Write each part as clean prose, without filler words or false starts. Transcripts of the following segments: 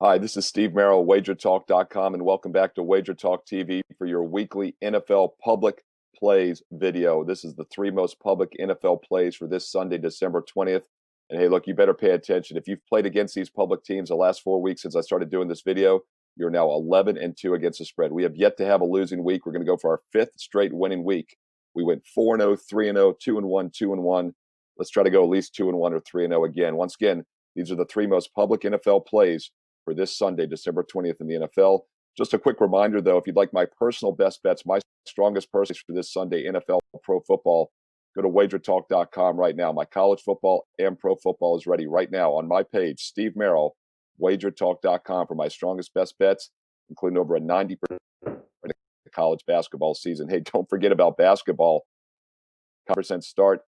Hi, this is Steve Merril, WagerTalk.com, and welcome back to WagerTalk TV for your weekly NFL public plays video. This is the three most public NFL plays for this Sunday, December 20th. And hey, look, you better pay attention. If you've played against these public teams the last 4 weeks since I started doing this video, you're now 11-2 against the spread. We have yet to have a losing week. We're going to go for our fifth straight winning week. We went 4-0, 3-0, 2-1, 2-1. Let's try to go at least 2-1 or 3-0 again. Once again, these are the three most public NFL plays for this Sunday, December 20th in the NFL. Just a quick reminder, though, if you'd like my personal best bets, my strongest purchase for this Sunday NFL pro football, go to WagerTalk.com right now. My college football and pro football is ready right now on my page, Steve Merril, WagerTalk.com for my strongest best bets, including over a 90% college basketball season. Hey, don't forget about basketball. % start.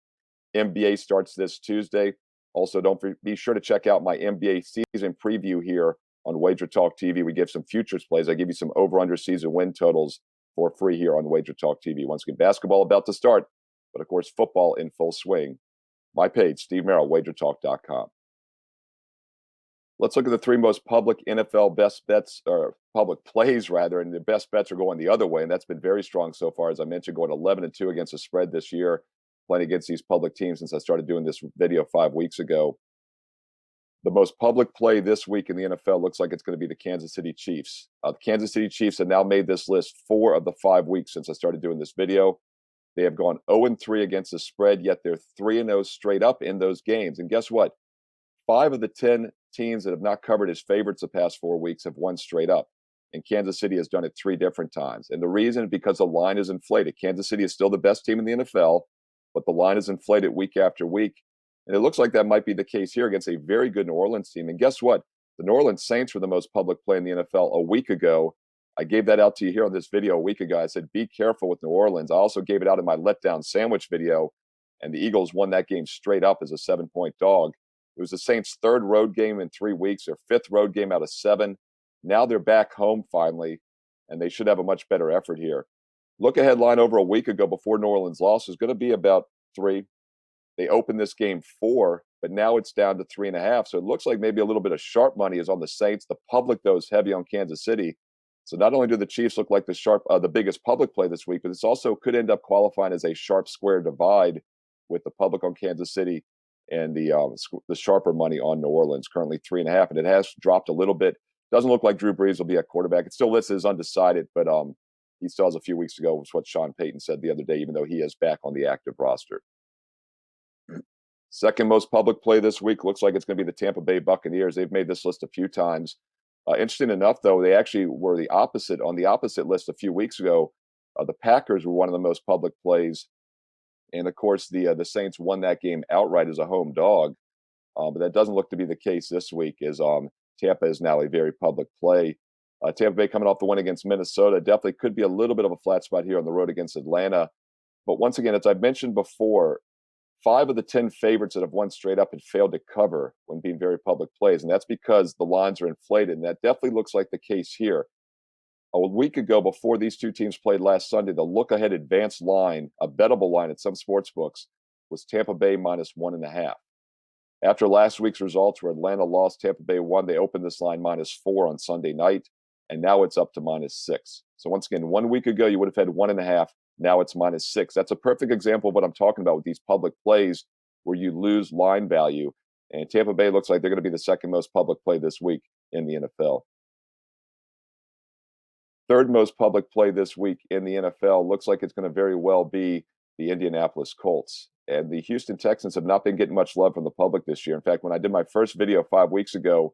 NBA starts this Tuesday. Also, be sure to check out my NBA season preview here on WagerTalk TV. We give some futures plays. I give you some over-under season win totals for free here on WagerTalk TV. Once again, basketball about to start, but of course, football in full swing. My page, Steve Merril, WagerTalk.com. Let's look at the three most public NFL best bets, or public plays rather, and the best bets are going the other way, and that's been very strong so far. As I mentioned, going 11-2 against the spread this year, playing against these public teams since I started doing this video 5 weeks ago. The most public play this week in the NFL looks like it's going to be the Kansas City Chiefs. The Kansas City Chiefs have now made this list 4 of the 5 weeks since I started doing this video. They have gone 0-3 against the spread, yet they're 3-0 straight up in those games. And guess what? 5 of the 10 teams that have not covered as favorites the past 4 weeks have won straight up. And Kansas City has done it 3 different times. And the reason is because the line is inflated. Kansas City is still the best team in the NFL, but the line is inflated week after week. And it looks like that might be the case here against a very good New Orleans team. And guess what? The New Orleans Saints were the most public play in the NFL a week ago. I gave that out to you here on this video a week ago. I said, be careful with New Orleans. I also gave it out in my letdown sandwich video, and the Eagles won that game straight up as a 7-point dog. It was the Saints' 3rd road game in 3 weeks, their 5th road game out of 7. Now they're back home finally, and they should have a much better effort here. Look-ahead line over a week ago before New Orleans lost is going to be about 3. They opened this game 4, but now it's down to 3.5. So it looks like maybe a little bit of sharp money is on the Saints. The public, though, is heavy on Kansas City. So not only do the Chiefs look like the biggest public play this week, but this also could end up qualifying as a sharp square divide with the public on Kansas City and the sharper money on New Orleans, currently 3.5. And it has dropped a little bit. Doesn't look like Drew Brees will be at quarterback. It's still listed as undecided, but he still has a few weeks ago, was what Sean Payton said the other day, even though he is back on the active roster. Second most public play this week looks like it's going to be the Tampa Bay Buccaneers. They've made this list a few times. Interesting enough, though, they actually were on the opposite list a few weeks ago. The Packers were one of the most public plays. And, of course, the Saints won that game outright as a home dog. But that doesn't look to be the case this week, as Tampa is now a very public play. Tampa Bay coming off the win against Minnesota definitely could be a little bit of a flat spot here on the road against Atlanta. But once again, as I've mentioned before, 5 of the 10 favorites that have won straight up had failed to cover when being very public plays. And that's because the lines are inflated. And that definitely looks like the case here. A week ago, before these two teams played last Sunday, the look-ahead advanced line, a bettable line at some sports books, was Tampa Bay minus 1.5. After last week's results where Atlanta lost, Tampa Bay won, they opened this line minus 4 on Sunday night. And now it's up to minus 6. So once again, 1 week ago, you would have had 1.5. Now it's minus 6. That's a perfect example of what I'm talking about with these public plays where you lose line value. And Tampa Bay looks like they're going to be the second most public play this week in the NFL. Third most public play this week in the NFL looks like it's going to very well be the Indianapolis Colts. And the Houston Texans have not been getting much love from the public this year. In fact, when I did my first video 5 weeks ago,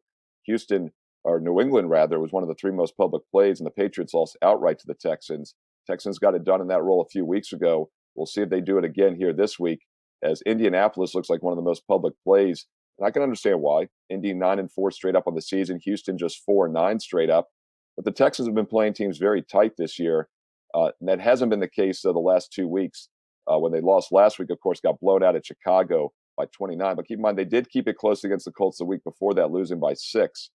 New England rather, was one of the 3 most public plays, and the Patriots lost outright to the Texans. Texans got it done in that role a few weeks ago. We'll see if they do it again here this week, as Indianapolis looks like one of the most public plays. And I can understand why. Indy 9-4 straight up on the season. Houston just 4-9 straight up. But the Texans have been playing teams very tight this year. And that hasn't been the case the last 2 weeks. When they lost last week, of course, got blown out at Chicago by 29. But keep in mind, they did keep it close against the Colts the week before that, losing by 6.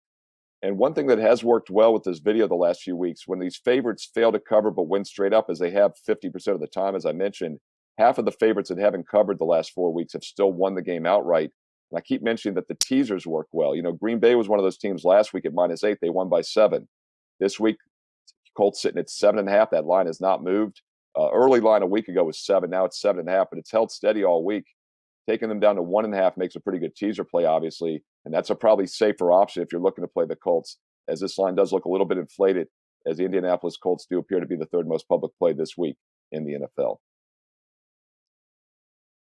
And one thing that has worked well with this video the last few weeks, when these favorites fail to cover but win straight up, as they have 50% of the time, as I mentioned, half of the favorites that haven't covered the last 4 weeks have still won the game outright. And I keep mentioning that the teasers work well. Green Bay was one of those teams last week at -8. They won by 7. This week, Colts sitting at 7.5. That line has not moved. Early line a week ago was 7. Now it's 7.5, but it's held steady all week. Taking them down to 1.5 makes a pretty good teaser play, obviously. And that's a probably safer option if you're looking to play the Colts, as this line does look a little bit inflated, as the Indianapolis Colts do appear to be the third most public play this week in the NFL.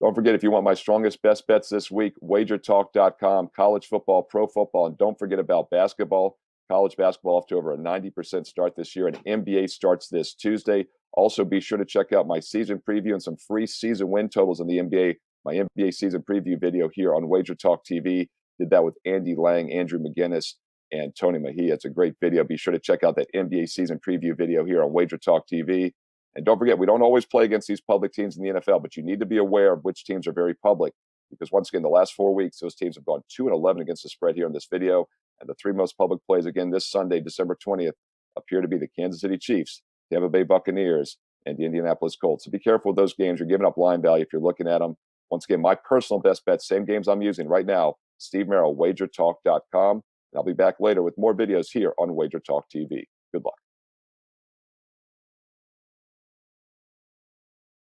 Don't forget, if you want my strongest best bets this week, wagertalk.com, college football, pro football, and don't forget about basketball. College basketball off to over a 90% start this year, and NBA starts this Tuesday. Also, be sure to check out my season preview and some free season win totals in the NBA. My NBA season preview video here on WagerTalk TV. Did that with Andy Lang, Andrew McGinnis, and Tony Mahia. It's a great video. Be sure to check out that NBA season preview video here on WagerTalk TV. And don't forget, we don't always play against these public teams in the NFL, but you need to be aware of which teams are very public, because once again, the last 4 weeks, those teams have gone 2-11 against the spread here in this video. And the 3 most public plays again this Sunday, December 20th, appear to be the Kansas City Chiefs, Tampa Bay Buccaneers, and the Indianapolis Colts. So be careful with those games. You're giving up line value if you're looking at them. Once again, my personal best bets, same games I'm using right now, Steve Merril, wagertalk.com. And I'll be back later with more videos here on WagerTalk TV. Good luck.